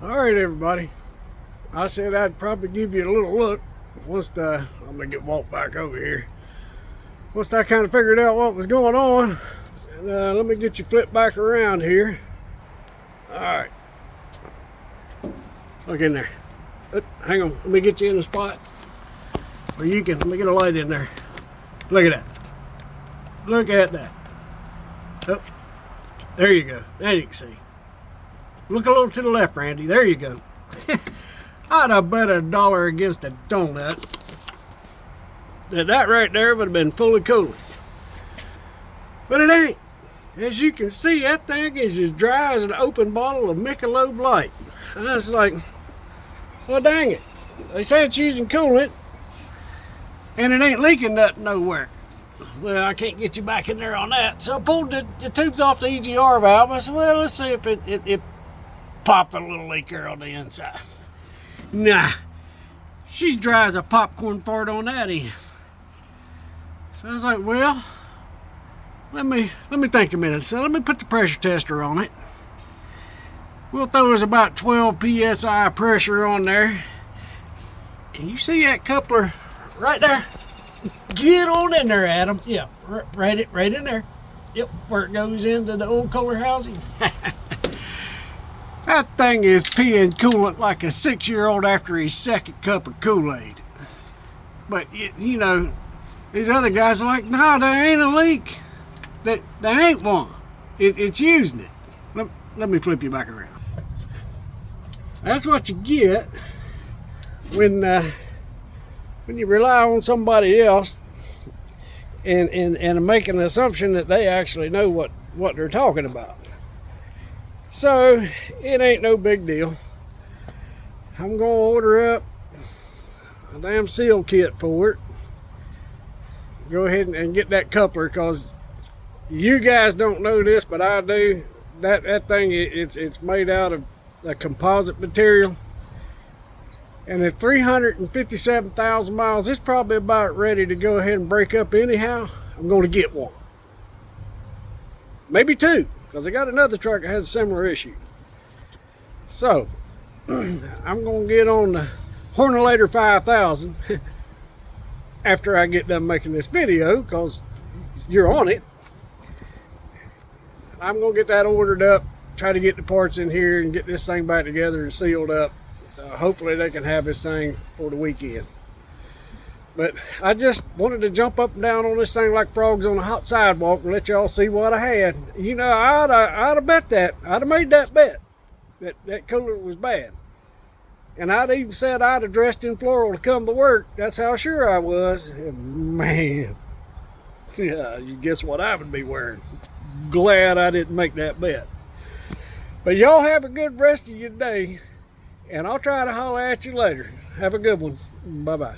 All right, everybody. I said I'd probably give you a little look once I'm gonna walk back over here. Once I kind of figured out what was going on, and let me get you flipped back around here. All right, look in there. Hang on, let me get you in the spot where you can. Let me get a light in there. Look at that. Look at that. Oh, there you go. Now you can see. Look a little to the left, Randy. There you go. I'd have bet $1 against a donut that right there would have been full of coolant. But it ain't. As you can see, that thing is as dry as an open bottle of Michelob Light. And I was like, well, dang it. They say it's using coolant, and it ain't leaking nothing nowhere. Well, I can't get you back in there on that. So I pulled the tubes off the EGR valve. I said, well, let's see if it popped a little leaker on the inside. Nah, she's dry as a popcorn fart on that end. So I was like, well, let me think a minute. So let me put the pressure tester on it. We'll throw us about 12 psi pressure on there. And you see that coupler right there? Get on in there, Adam. Yeah, right in there. Yep, where it goes into the old cooler housing. That thing is peeing coolant like a 6-year-old after his second cup of Kool-Aid. But, you know, these other guys are like, no, there ain't a leak. There ain't one. It's using it. Let me flip you back around. That's what you get when you rely on somebody else and make an assumption that they actually know what they're talking about. So it ain't no big deal. I'm gonna order up a damn seal kit for it. Go ahead and get that coupler, because you guys don't know this, but I do. That thing, it's made out of a composite material, and at 357,000 miles, it's probably about ready to go ahead and break up anyhow. I'm going to get one, maybe two, because I got another truck that has a similar issue. So I'm going to get on the Hornolator 5000 after I get done making this video, because you're on it. I'm going to get that ordered up, try to get the parts in here and get this thing back together and sealed up. So hopefully they can have this thing for the weekend. But I just wanted to jump up and down on this thing like frogs on a hot sidewalk and let y'all see what I had. You know, I'd have bet that. I'd have made that bet that cooler was bad. And I'd even said I'd have dressed in floral to come to work. That's how sure I was. And man, yeah, you guess what I would be wearing. Glad I didn't make that bet. But y'all have a good rest of your day, and I'll try to holler at you later. Have a good one. Bye-bye.